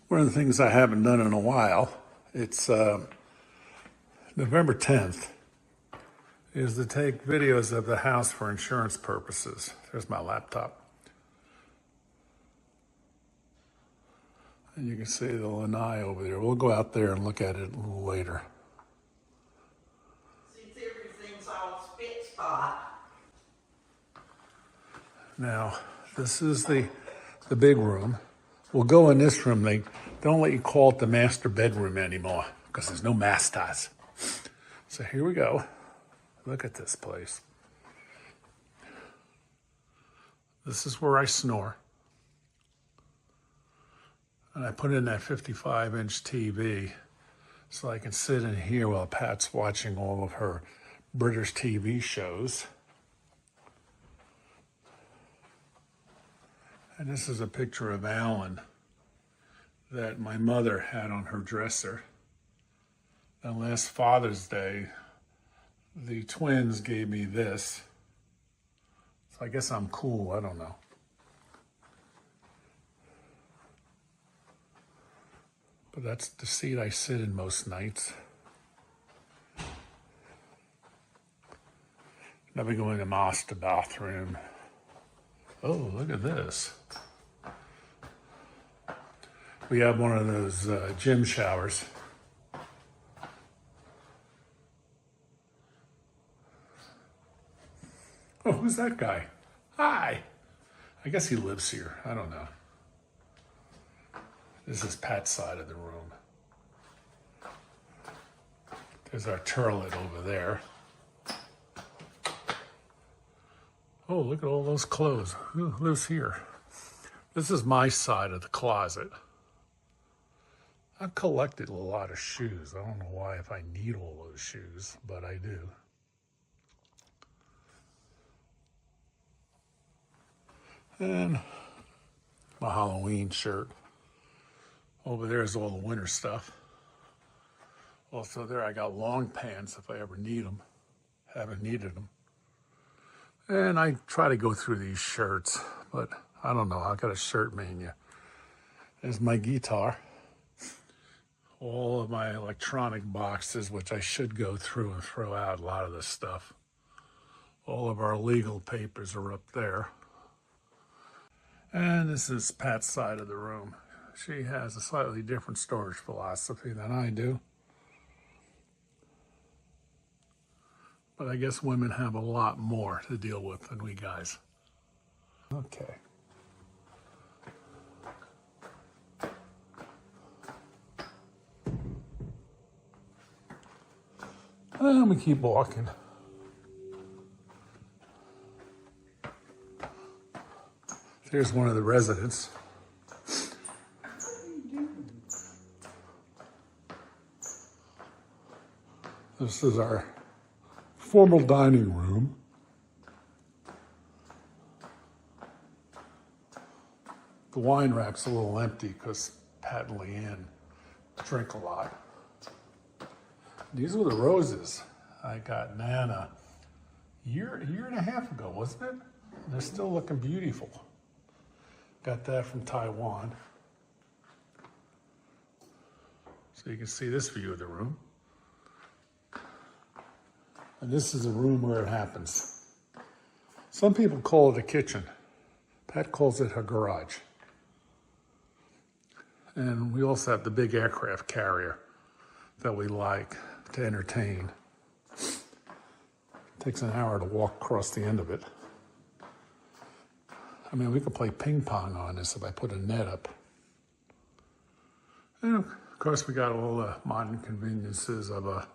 One of the things I haven't done in a while, it's November 10th, is to take videos of the house for insurance purposes. There's my laptop. And you can see the lanai over there. We'll go out there and look at it a little later. Since everything's all spit spot. Now, this is the big room. We'll go in this room. They don't let you call it the master bedroom anymore because there's no masters. So here we go. Look at this place. This is where I snore. And I put in that 55-inch TV so I can sit in here while Pat's watching all of her British TV shows. And this is a picture of Alan that my mother had on her dresser. And last Father's Day, the twins gave me this. So I guess I'm cool, I don't know. But that's the seat I sit in most nights. Now we go in the master bathroom. Oh, look at this. We have one of those gym showers. Oh, who's that guy? Hi. I guess he lives here. I don't know. This is Pat's side of the room. There's our turlet over there. Oh, look at all those clothes. Who lives here? This is my side of the closet. I've collected a lot of shoes. I don't know why, if I need all those shoes, but I do. And my Halloween shirt. Over there is all the winter stuff. Also there I got long pants if I ever need them. Haven't needed them. And I try to go through these shirts, but I don't know. I got a shirt mania. There's my guitar. All of my electronic boxes, which I should go through and throw out a lot of this stuff. All of our legal papers are up there. And this is Pat's side of the room. She has a slightly different storage philosophy than I do. But I guess women have a lot more to deal with than we guys. Okay. And we keep walking. There's one of the residents. This is our formal dining room. The wine rack's a little empty because Pat and Leanne drink a lot. These were the roses I got Nana a year and a half ago, wasn't it? They're still looking beautiful. Got that from Taiwan. So you can see this view of the room. And this is the room where it happens. Some people call it a kitchen. Pat calls it her garage. And we also have the big aircraft carrier that we like to entertain. It takes an hour to walk across the end of it. I mean, we could play ping pong on this if I put a net up. And of course, we got all the modern conveniences of a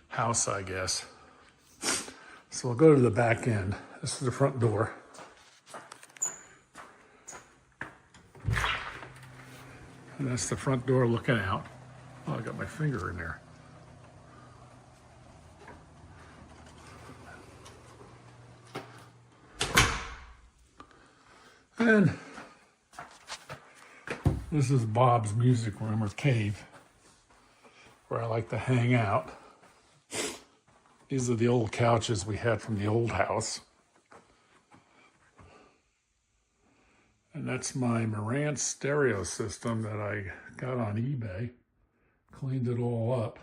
house, I guess. So we'll go to the back end. This is the front door. And that's the front door looking out. Oh, I got my finger in there. And this is Bob's music room or cave, where I like to hang out. These are the old couches we had from the old house. And And that's my Marantz stereo system that I got on eBay. Cleaned it all up.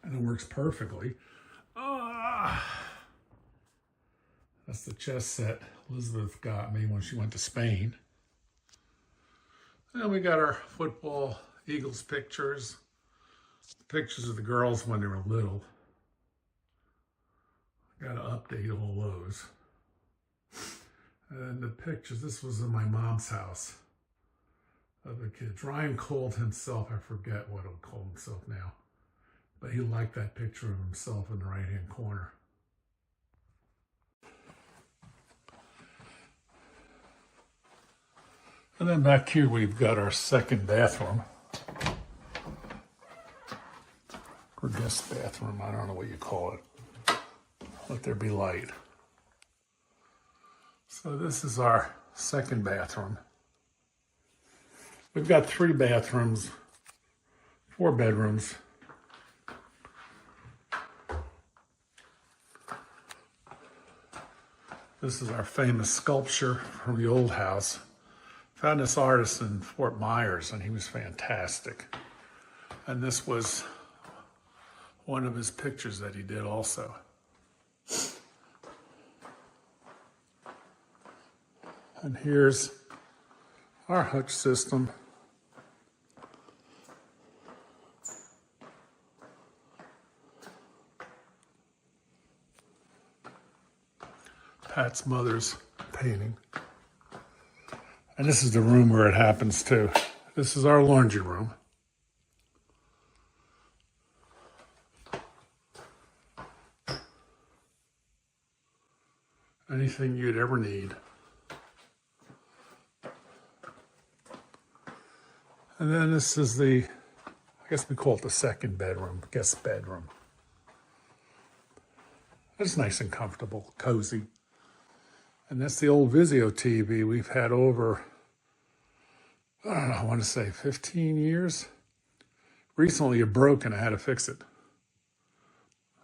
And it works perfectly. That's the chess set Elizabeth got me when she went to Spain. And we got our football Eagles pictures. Pictures of the girls when they were little. Got to update all those. And the pictures, this was in my mom's house of the kids. Ryan called himself, I forget what he'll call himself now, but he liked that picture of himself in the right-hand corner. And then back here we've got our second bathroom. Or guest bathroom, I don't know what you call it. Let there be light. So this is our second bathroom. We've got 3 bathrooms, 4 bedrooms. This is our famous sculpture from the old house. Found this artist in Fort Myers, and he was fantastic. And this was one of his pictures that he did also. And here's our hutch system. Pat's mother's painting. And this is the room where it happens too. This is our laundry room. Anything you'd ever need. And then this is I guess we call it the second bedroom, guest bedroom. It's nice and comfortable, cozy. And that's the old Vizio TV we've had over, I don't know, I want to say 15 years. Recently it broke and I had to fix it.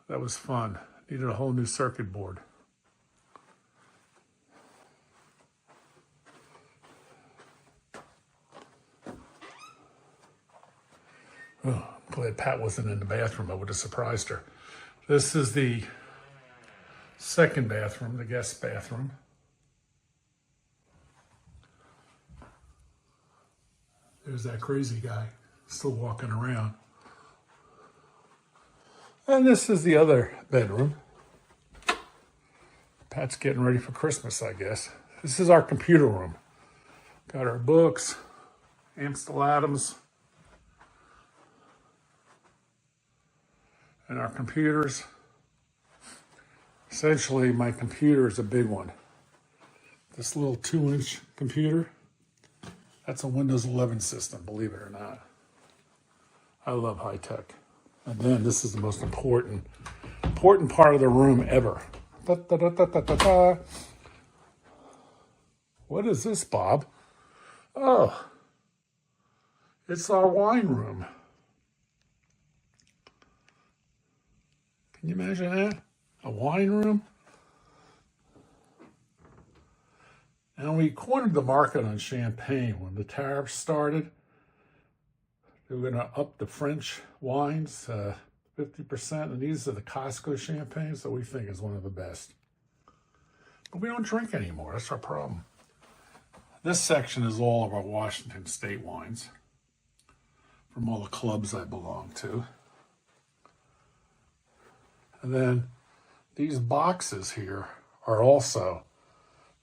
That was fun. Needed a whole new circuit board. Oh, I'm glad Pat wasn't in the bathroom. I would have surprised her. This is the second bathroom, the guest bathroom. There's that crazy guy still walking around. And this is the other bedroom. Pat's getting ready for Christmas, I guess. This is our computer room. Got our books, Amstel Adams, and our computers. Essentially, my computer is a big one. This little 2-inch computer, that's a Windows 11 system, believe it or not. I love high tech. And then this is the most important part of the room ever. Da, da, da, da, da, da, da. What is this, Bob? Oh, it's our wine room. Can you imagine that? A wine room? And we cornered the market on champagne when the tariffs started. They were going to up the French wines 50%, and these are the Costco champagnes that we think is one of the best. But we don't drink anymore. That's our problem. This section is all of our Washington State wines from all the clubs I belong to. And then these boxes here are also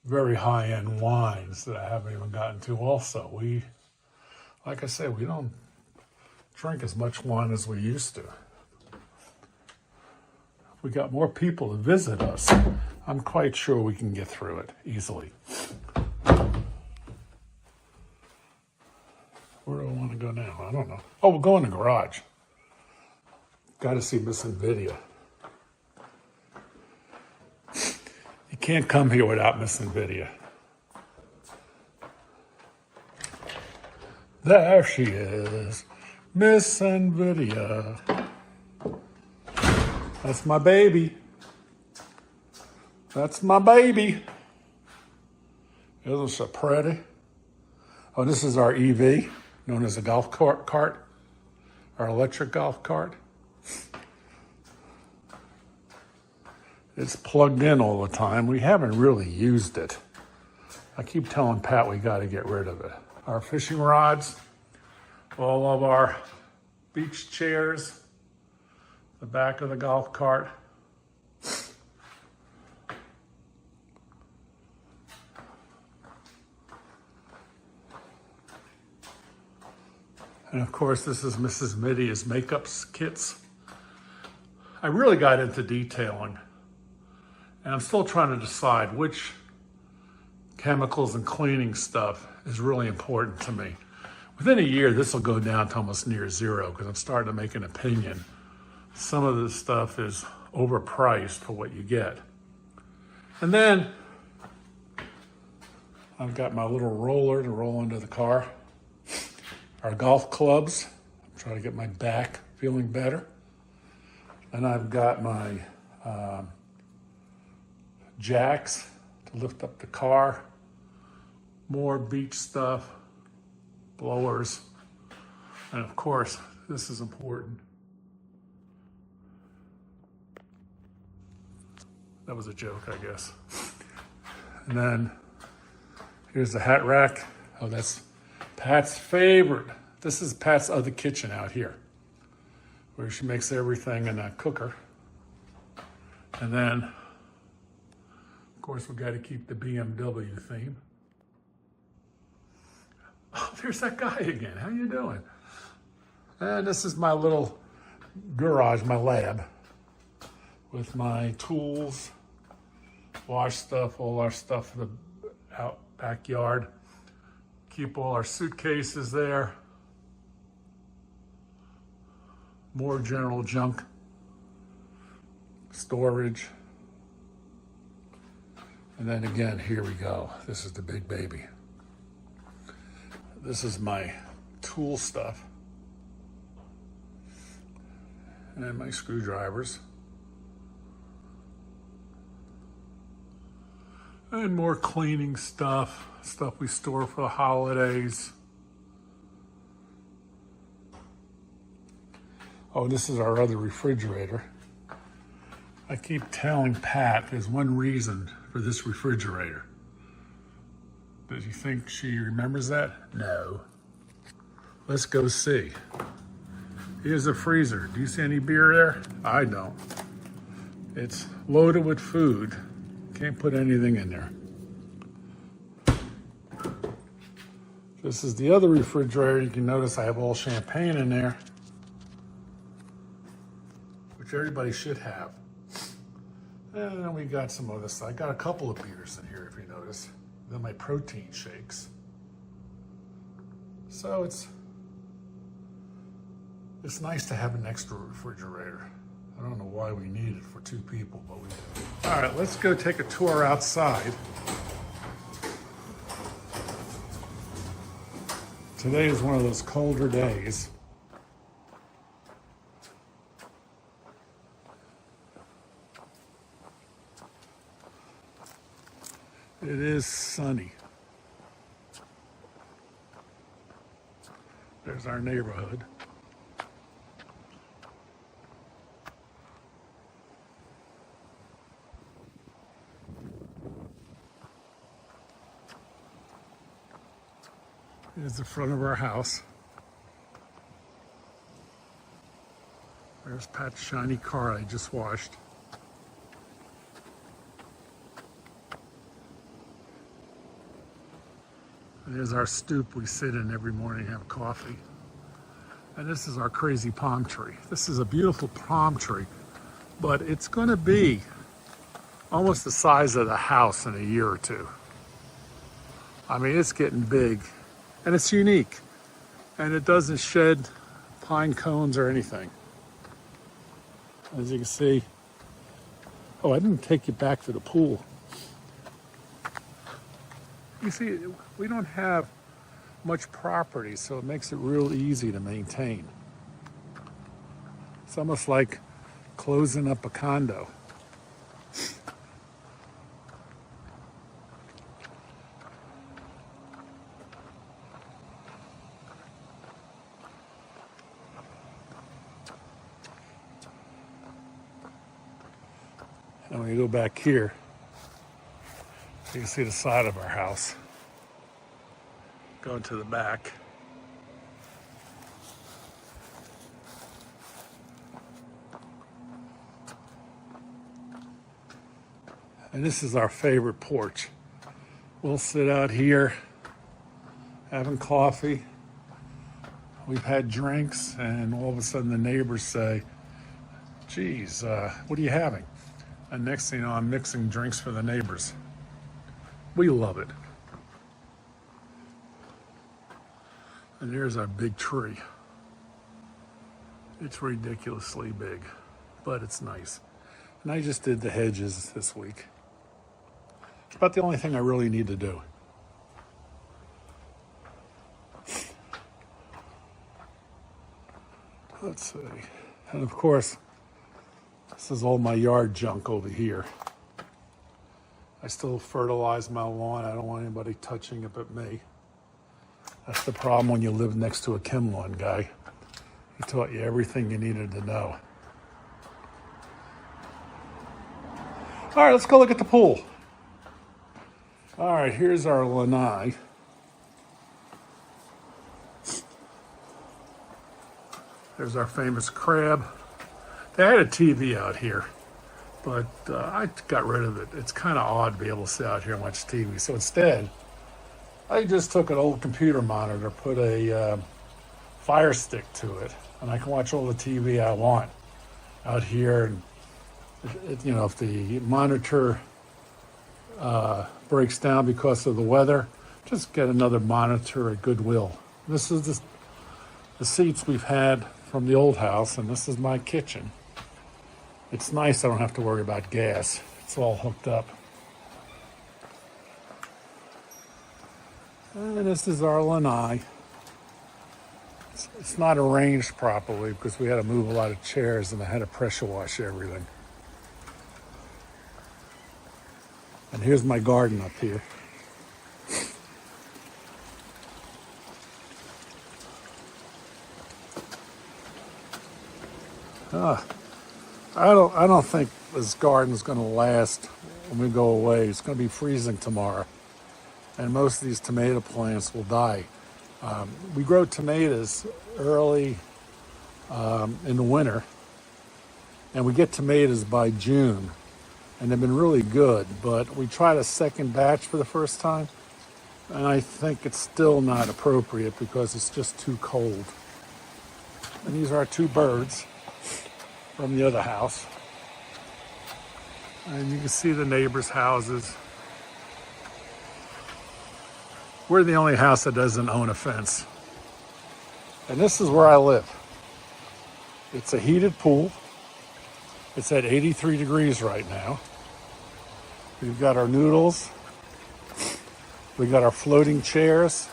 very high-end wines that I haven't even gotten to also. Like I said, we don't drink as much wine as we used to. If we got more people to visit us, I'm quite sure we can get through it easily. Where do I want to go now? I don't know. Oh, we'll go in the garage. Got to see Miss NVIDIA. You can't come here without Miss NVIDIA. There she is, Miss NVIDIA. That's my baby. That's my baby. There's a Predi. Oh, this is our EV, known as a golf cart, our electric golf cart. It's plugged in all the time. We haven't really used it. I keep telling Pat we got to get rid of it. Our fishing rods, all of our beach chairs, the back of the golf cart. And of course, this is Mrs. Midia's makeup kits. I really got into detailing, and I'm still trying to decide which chemicals and cleaning stuff is really important to me. Within a year, this will go down to almost near zero because I'm starting to make an opinion. Some of this stuff is overpriced for what you get. And then I've got my little roller to roll into the car. Our golf clubs. I'm trying to get my back feeling better. And I've got my jacks to lift up the car. More beach stuff, blowers. And of course, this is important. That was a joke, I guess. And then here's the hat rack. Oh, that's Pat's favorite. This is Pat's other kitchen out here, where she makes everything in a cooker. And then, of course, we got to keep the BMW theme. Oh, there's that guy again. How you doing? And this is my little garage, my lab, with my tools, wash stuff, all our stuff for the out backyard. Keep all our suitcases there. More general junk, storage. And then again, here we go. This is the big baby. This is my tool stuff. And my screwdrivers. And more cleaning stuff we store for the holidays. Oh, this is our other refrigerator. I keep telling Pat there's one reason for this refrigerator. Does you think she remembers that? No. Let's go see. Here's a freezer. Do you see any beer there? I don't. It's loaded with food. Can't put anything in there. This is the other refrigerator. You can notice I have all champagne in there, which everybody should have. And then we got some other stuff. I got a couple of beers in here, if you notice. Then my protein shakes. So it's nice to have an extra refrigerator. I don't know why we need it for two people, but we do. All right, let's go take a tour outside. Today is one of those colder days. It is sunny. There's our neighborhood. Here's the front of our house. There's Pat's shiny car I just washed. And there's our stoop we sit in every morning and have coffee. And this is our crazy palm tree. This is a beautiful palm tree, but it's going to be almost the size of the house in a year or two. I mean, it's getting big. And it's unique, and it doesn't shed pine cones or anything. As you can see, oh, I didn't take you back to the pool. You see, we don't have much property, so it makes it real easy to maintain. It's almost like closing up a condo. And when you go back here, you can see the side of our house. Going to the back. And this is our favorite porch. We'll sit out here having coffee. We've had drinks, and all of a sudden the neighbors say, geez, what are you having? And next thing you know, I'm mixing drinks for the neighbors. We love it. And here's our big tree. It's ridiculously big, but it's nice. And I just did the hedges this week. It's about the only thing I really need to do. Let's see. And of course, this is all my yard junk over here. I still fertilize my lawn. I don't want anybody touching it but me. That's the problem when you live next to a chem lawn guy. He taught you everything you needed to know. All right, let's go look at the pool. All right, here's our lanai. There's our famous crab. They had a TV out here, but I got rid of it. It's kind of odd to be able to sit out here and watch TV. So instead, I just took an old computer monitor, put a Fire Stick to it, and I can watch all the TV I want out here. And you know, if the monitor breaks down because of the weather, just get another monitor at Goodwill. This is the seats we've had from the old house, and this is my kitchen. It's nice, I don't have to worry about gas. It's all hooked up. And this is our lanai. It's not arranged properly because we had to move a lot of chairs and I had to pressure wash everything. And here's my garden up here. I don't think this garden's going to last when we go away. It's going to be freezing tomorrow, and most of these tomato plants will die. We grow tomatoes early in the winter, and we get tomatoes by June, and they've been really good. But we tried a second batch for the first time, and I think it's still not appropriate because it's just too cold. And these are our two birds from the other house. And you can see the neighbors' houses. We're the only house that doesn't own a fence. And this is where I live. It's a heated pool. It's at 83 degrees right now. We've got our noodles. We got our floating chairs.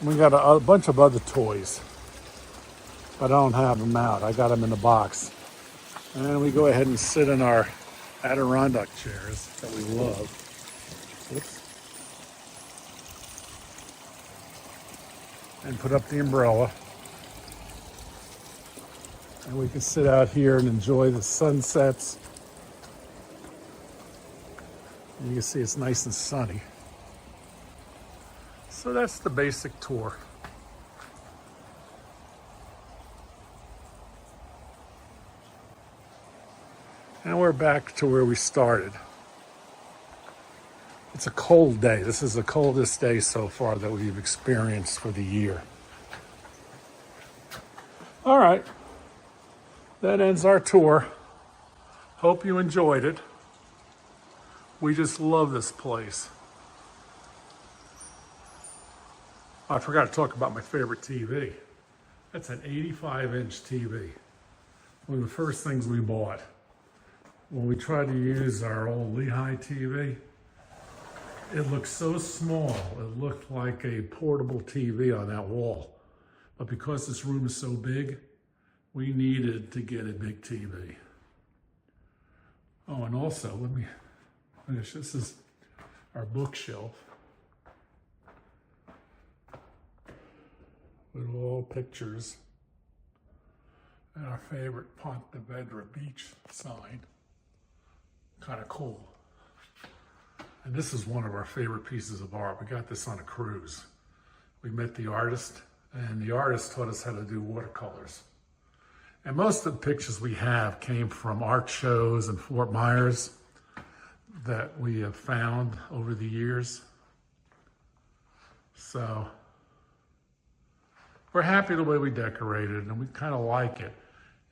We got a bunch of other toys. But I don't have them out. I got them in the box. And we go ahead and sit in our Adirondack chairs that we love. Oops. And put up the umbrella. And we can sit out here and enjoy the sunsets. And you can see it's nice and sunny. So that's the basic tour. And we're back to where we started. It's a cold day. This is the coldest day so far that we've experienced for the year. All right. That ends our tour. Hope you enjoyed it. We just love this place. I forgot to talk about my favorite TV. That's an 85-inch TV. One of the first things we bought. When we tried to use our old Lehigh TV, it looked so small. It looked like a portable TV on that wall. But because this room is so big, we needed to get a big TV. Oh, and also, let me finish. This is our bookshelf with all pictures and our favorite Ponte Vedra beach sign. kind of cool. And this is one of our favorite pieces of art. We got this on a cruise. We met the artist, and the artist taught us how to do watercolors. And most of the pictures we have came from art shows in Fort Myers that we have found over the years. So we're happy the way we decorated, and we kind of like it.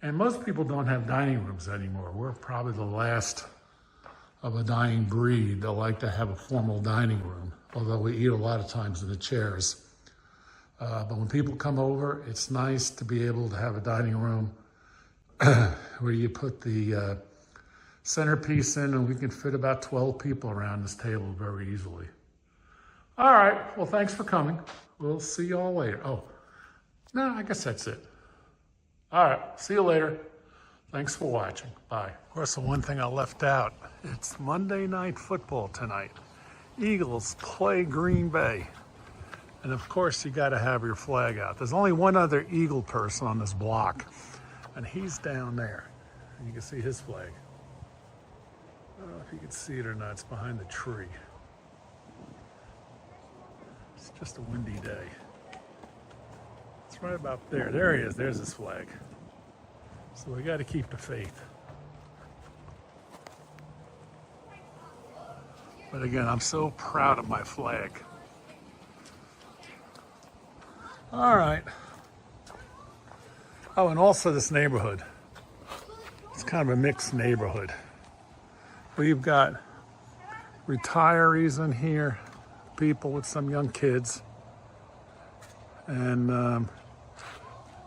And most people don't have dining rooms anymore. We're probably the last of a dying breed that like to have a formal dining room, although we eat a lot of times in the chairs. But when people come over, it's nice to be able to have a dining room where you put the centerpiece in, and we can fit about 12 people around this table very easily. All right, well, thanks for coming. We'll see you all later. Oh, no, I guess that's it. All right, see you later. Thanks for watching. Bye. Of course, the one thing I left out, it's Monday Night Football tonight. Eagles play Green Bay. And of course, you got to have your flag out. There's only one other Eagle person on this block, and he's down there. And you can see his flag. I don't know if you can see it or not. It's behind the tree. It's just a windy day. It's right about there. There he is. There's his flag. So we got to keep the faith. But again, I'm so proud of my flag. All right. Oh, and also this neighborhood. It's kind of a mixed neighborhood. We've got retirees in here, people with some young kids, and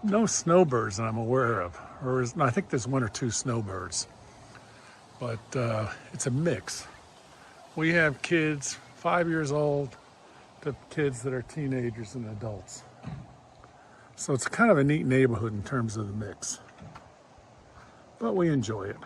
no snowbirds that I'm aware of. I think there's one or two snowbirds, but it's a mix. We have kids 5 years old to kids that are teenagers and adults. So it's kind of a neat neighborhood in terms of the mix, but we enjoy it.